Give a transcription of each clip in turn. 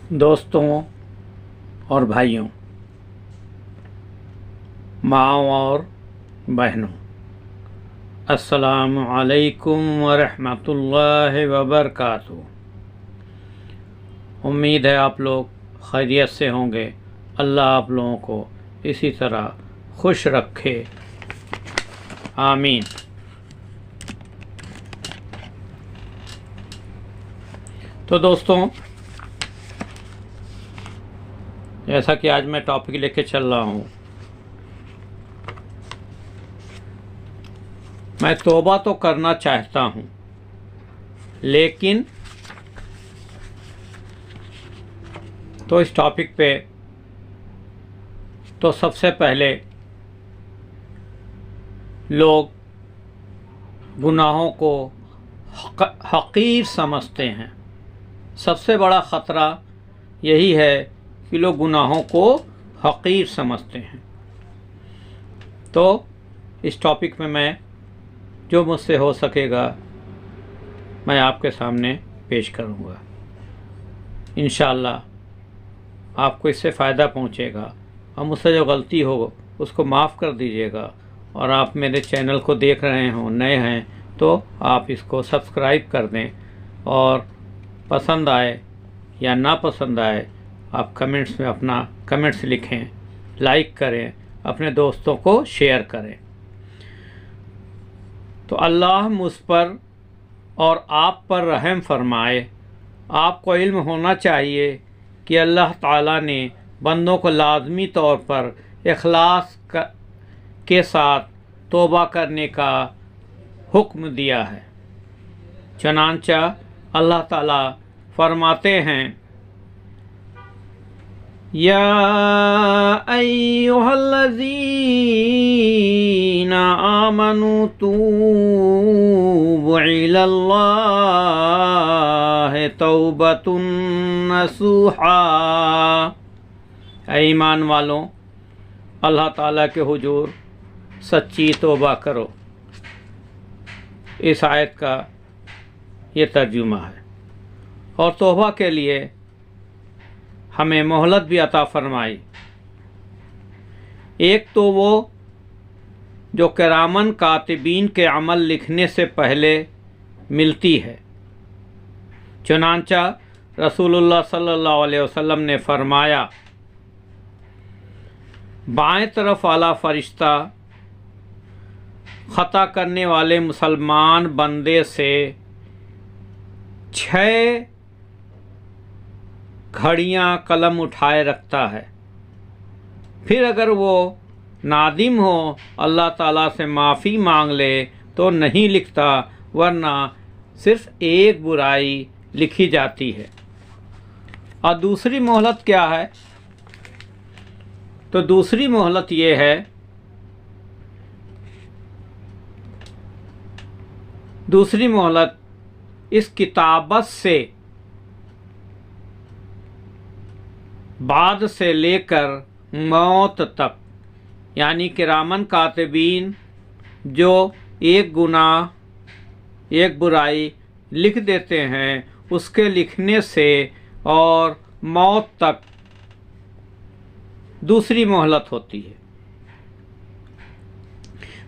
दोस्तों और भाइयों, माँओं और बहनों, अस्सलामु अलैकुम वरहमतुल्लाहि वबरकातुहू। उम्मीद है आप लोग खैरियत से होंगे। अल्लाह आप लोगों को इसी तरह खुश रखे, आमीन। तो दोस्तों, जैसा कि आज मैं टॉपिक लेके चल रहा हूँ, मैं तौबा तो करना चाहता हूँ, लेकिन तो इस टॉपिक पे तो सबसे पहले लोग गुनाहों को हकीर समझते हैं। सबसे बड़ा ख़तरा यही है कि लोग गुनाहों को हकीर समझते हैं। तो इस टॉपिक में मैं जो मुझसे हो सकेगा मैं आपके सामने पेश करूँगा। इंशाअल्लाह आपको इससे फ़ायदा पहुँचेगा और मुझसे जो गलती हो उसको माफ़ कर दीजिएगा। और आप मेरे चैनल को देख रहे हो, नए हैं, तो आप इसको सब्सक्राइब कर दें, और पसंद आए या ना पसंद आए आप कमेंट्स में अपना कमेंट्स लिखें, लाइक करें, अपने दोस्तों को शेयर करें। तो अल्लाह मुझ पर और आप पर रहम फरमाए। आपको इल्म होना चाहिए कि अल्लाह ताला ने बंदों को लाज़मी तौर पर इखलास के साथ तौबा करने का हुक्म दिया है। चनांचा अल्लाह ताला फरमाते हैं, या अय्युहल्लज़ीना आमनू तूबू इलल्लाहि तौबतुन नसूहा। ऐ ईमान वालों, अल्लाह ताला के हुजूर सच्ची तौबा करो। इस आयत का ये तर्जुमा है। और तौबा के लिए हमें मोहलत भी अता फरमाई। एक तो वो जो किरामन कातिबीन के अमल लिखने से पहले मिलती है। चुनांचा रसूलुल्लाह सल्लल्लाहु अलैहि वसल्लम ने फरमाया, बाएं तरफ वाला फरिश्ता ख़ता करने वाले मुसलमान बंदे से 6 घड़ियाँ कलम उठाए रखता है। फिर अगर वो नादिम हो, अल्लाह ताला से माफ़ी मांग ले तो नहीं लिखता, वरना सिर्फ एक बुराई लिखी जाती है। और दूसरी मोहलत क्या है? तो दूसरी मोहलत ये है, दूसरी मोहलत इस किताबत से बाद से लेकर मौत तक, यानी किरामन कातिबीन जो एक गुनाह एक बुराई लिख देते हैं, उसके लिखने से और मौत तक दूसरी मोहलत होती है।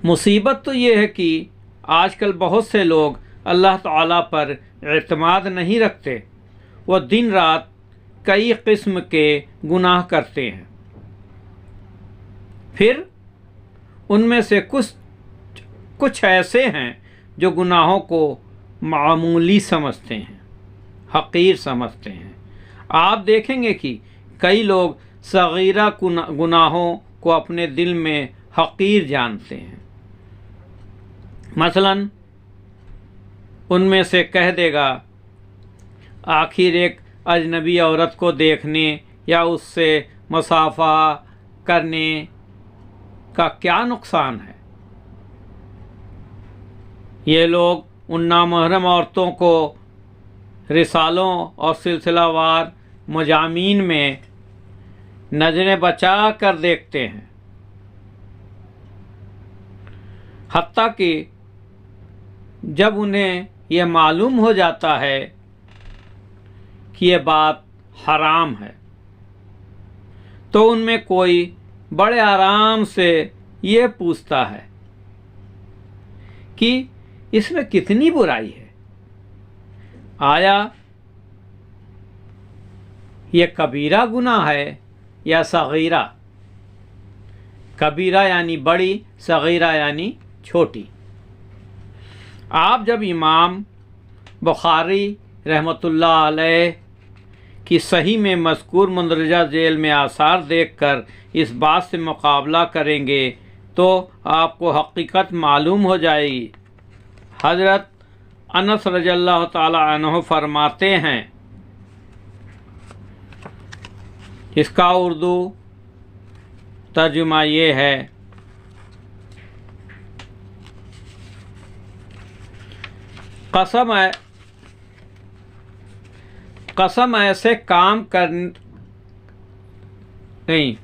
मुसीबत तो ये है कि आजकल बहुत से लोग अल्लाह ताला पर एतमाद नहीं रखते। वह दिन रात कई किस्म के गुनाह करते हैं। फिर उनमें से कुछ ऐसे हैं जो गुनाहों को मामूली समझते हैं, हकीर समझते हैं। आप देखेंगे कि कई लोग सगीरा गुनाहों को अपने दिल में हकीर जानते हैं। मसलन उनमें से कह देगा, आखिर एक अजनबी औरत को देखने या उससे मुसाफा करने का क्या नुकसान है। ये लोग उन नामहरम औरतों को रिसालों और सिलसिलावार मजामीन में नजरें बचा कर देखते हैं। हत्ता कि जब उन्हें यह मालूम हो जाता है कि ये बात हराम है। तो उनमें कोई बड़े आराम से ये पूछता है कि इसमें कितनी बुराई है, आया ये कबीरा गुनाह है या सगीरा। कबीरा यानी बड़ी, सगीरा यानी छोटी। आप जब इमाम बुखारी रहमतुल्लाह अलैह की सही में मज़कूर मंदरजा जेल में आसार देखकर इस बात से मुकाबला करेंगे तो आपको हकीकत मालूम हो जाएगी। हज़रत अनस रज़ियल्लाहु ताला अन्हु फरमाते हैं, इसका उर्दू तर्जुमा ये है, कसम ऐसे काम कर नहीं,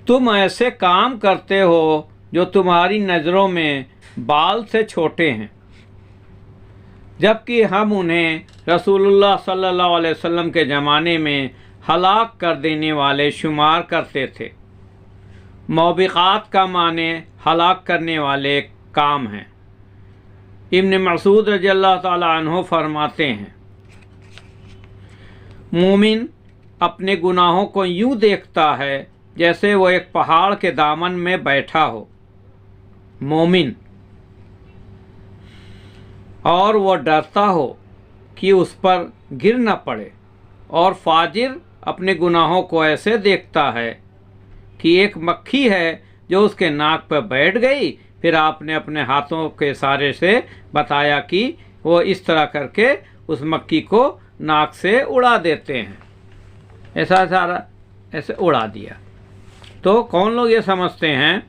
तुम ऐसे काम करते हो जो तुम्हारी नज़रों में बाल से छोटे हैं, जबकि हम उन्हें रसूलुल्लाह सल्लल्लाहु अलैहि वसल्लम के ज़माने में हलाक कर देने वाले शुमार करते थे। मौबिक़ात का माने हलाक करने वाले काम हैं। इब्न मसूद रज़ियल्लाहु ताला अन्हु फरमाते हैं, मोमिन अपने गुनाहों को यूँ देखता है जैसे वो एक पहाड़ के दामन में बैठा हो, मोमिन, और वो डरता हो कि उस पर गिर न पड़े। और फाजिर अपने गुनाहों को ऐसे देखता है कि एक मक्खी है जो उसके नाक पर बैठ गई, फिर आपने अपने हाथों के इशारे से बताया कि वो इस तरह करके उस मक्खी को नाक से उड़ा देते हैं, ऐसा सारा ऐसे उड़ा दिया। तो कौन लोग ये समझते हैं?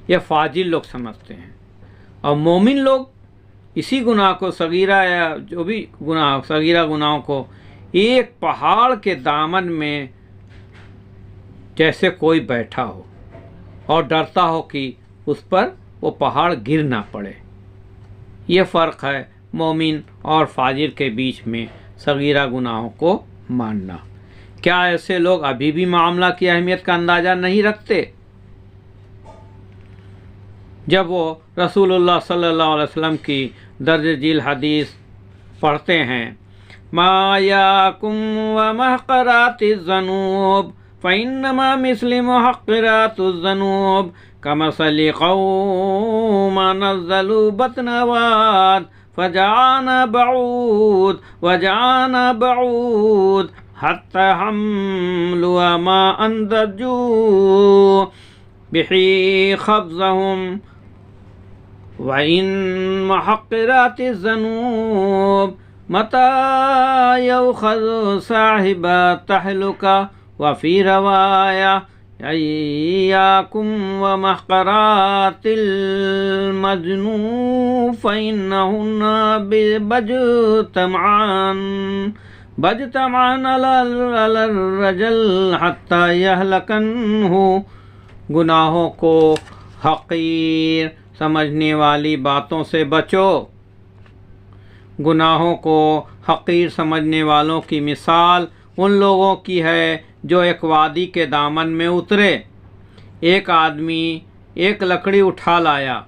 ये फाजिल लोग समझते हैं। और मोमिन लोग इसी गुनाह को, सगीरा या जो भी गुनाह, सगीरा गुनाहों को एक पहाड़ के दामन में जैसे कोई बैठा हो और डरता हो कि उस पर वो पहाड़ गिर ना पड़े। ये फ़र्क है मोमिन और फाजिर के बीच में सगीरा गुनाहों को मानना। क्या ऐसे लोग अभी भी मामला की अहमियत का अंदाज़ा नहीं रखते? जब वो रसूलुल्लाह सल्लल्लाहु अलैहि वसल्लम की दर्ज झील हदीस पढ़ते हैं, मा याकुम व महक़रातिज़्ज़नूब फ़इन्नमा मिस्लि मुहक़्क़िरातिज़्ज़नूब कमसलि क़ौमिन नज़्ज़लू बतनवात फ़जाअना बऊद वजाअना बऊद हत्ता हम्लु मा अंदजू बिही ख़ब्ज़हुम व इन मुहक़्क़िरातिज़्ज़नूब मता यउख़ज़ु साहिबा तहलुका व फ़ी रवाया इय्याकुम व महक़रातिल मजनून फ़इन्नहुन्ना बजतमान अलर रजल हत्ता यहलकन्हु। गुनाहों को हक़ीर समझने वाली बातों से बचो। गुनाहों को हक़ीर समझने वालों की मिसाल उन लोगों की है जो एक वादी के दामन में उतरे। एक आदमी एक लकड़ी उठा लाया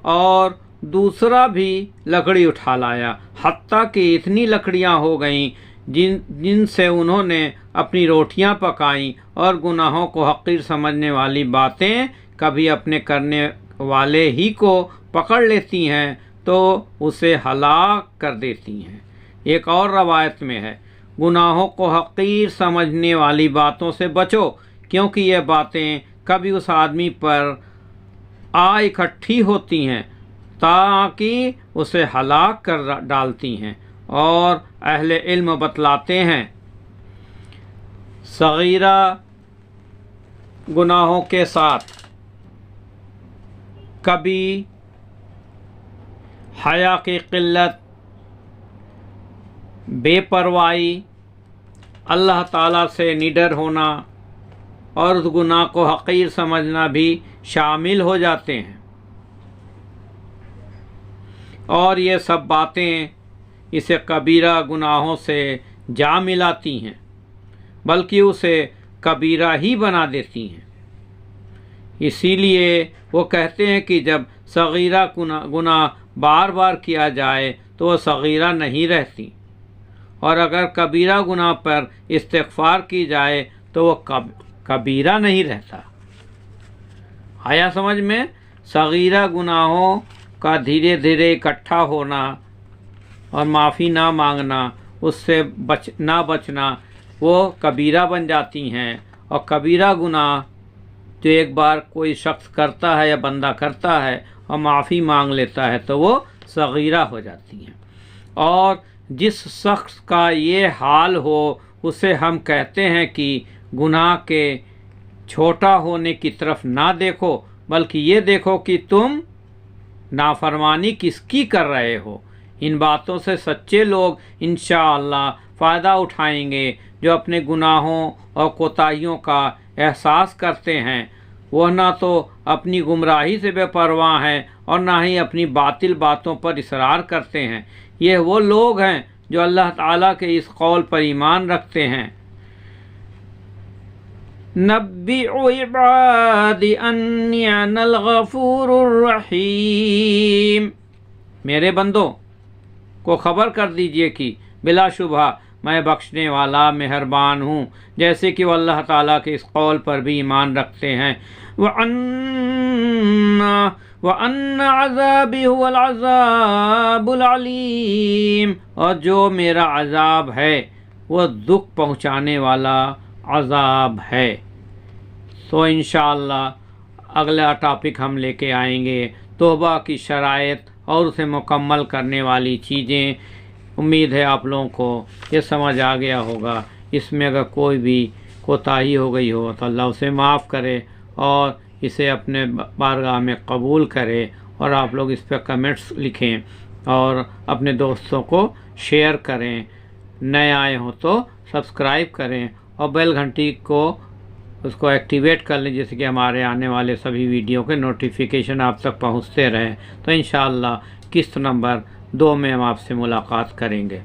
और दूसरा भी लकड़ी उठा लाया, हत्ता कि इतनी लकड़ियां हो गईं जिनसे उन्होंने अपनी रोटियां पकाईं। और गुनाहों को हक़ीर समझने वाली बातें कभी अपने करने वाले ही को पकड़ लेती हैं तो उसे हलाक कर देती हैं। एक और रवायत में है, गुनाहों को हक़ीर समझने वाली बातों से बचो, क्योंकि ये बातें कभी उस आदमी पर आ इकट्ठी होती हैं ताकि उसे हलाक कर डालती हैं। और अहले इल्म बतलाते हैं, सगीरा गुनाहों के साथ कभी हया की क़िल्लत, बेपरवाही, अल्लाह ताला से निडर होना और उस गुनाह को हक़ीर समझना भी शामिल हो जाते हैं। और ये सब बातें इसे कबीरा गुनाहों से जा मिलाती हैं, बल्कि उसे कबीरा ही बना देती हैं। इसीलिए वो कहते हैं कि जब सगीरा गुनाह बार बार किया जाए तो वह सगीरा नहीं रहती, और अगर कबीरा गुनाह पर इस्तिग़फ़ार की जाए तो वह कबीरा नहीं रहता। आया समझ में? सगीरा गुनाहों का धीरे धीरे इकट्ठा होना और माफ़ी ना मांगना, उससे बचना वो कबीरा बन जाती हैं। और कबीरा गुनाह जो एक बार कोई शख्स करता है या बंदा करता है और माफ़ी मांग लेता है तो वो सगीरा हो जाती हैं। और जिस शख्स का ये हाल हो उसे हम कहते हैं कि गुनाह के छोटा होने की तरफ ना देखो, बल्कि ये देखो कि तुम नाफरमानी किसकी कर रहे हो। इन बातों से सच्चे लोग इंशाअल्लाह फ़ायदा उठाएंगे। जो अपने गुनाहों और कोताहियों का एहसास करते हैं, वह ना तो अपनी गुमराही से बेपरवाह हैं और ना ही अपनी बातिल बातों पर इसरार करते हैं। ये वो लोग हैं जो अल्लाह ताला के इस कौल पर ईमान रखते हैं, नब्बिउ इबादी अन्नी अनल गफूरुर रहीम। मेरे बंदों को खबर कर दीजिए कि बिलाशुबहा मैं बख्शने वाला मेहरबान हूँ, जैसे कि वो अल्लाह ताला के इस कौल पर भी ईमान रखते हैं। व अन्ना अज़ाबी हुवल अज़ाबुल अलीम, और जो मेरा अज़ाब है वह दुख पहुँचाने वाला अज़ाब है। तो इंशाअल्लाह अगला टॉपिक हम लेके आएंगे तौबा की शराइत और उसे मुकम्मल करने वाली चीज़ें। उम्मीद है आप लोगों को ये समझ आ गया होगा। इसमें अगर कोई भी कोताही हो गई हो तो अल्लाह उसे माफ़ करे और इसे अपने बारगाह में कबूल करे। और आप लोग इस पर कमेंट्स लिखें और अपने दोस्तों को शेयर करें। नए आए हो तो सब्सक्राइब करें और बेल घंटी को उसको एक्टिवेट कर लें, जैसे कि हमारे आने वाले सभी वीडियो के नोटिफिकेशन आप तक पहुंचते रहें। तो इंशाअल्लाह किस्त नंबर 2 में हम आपसे मुलाकात करेंगे।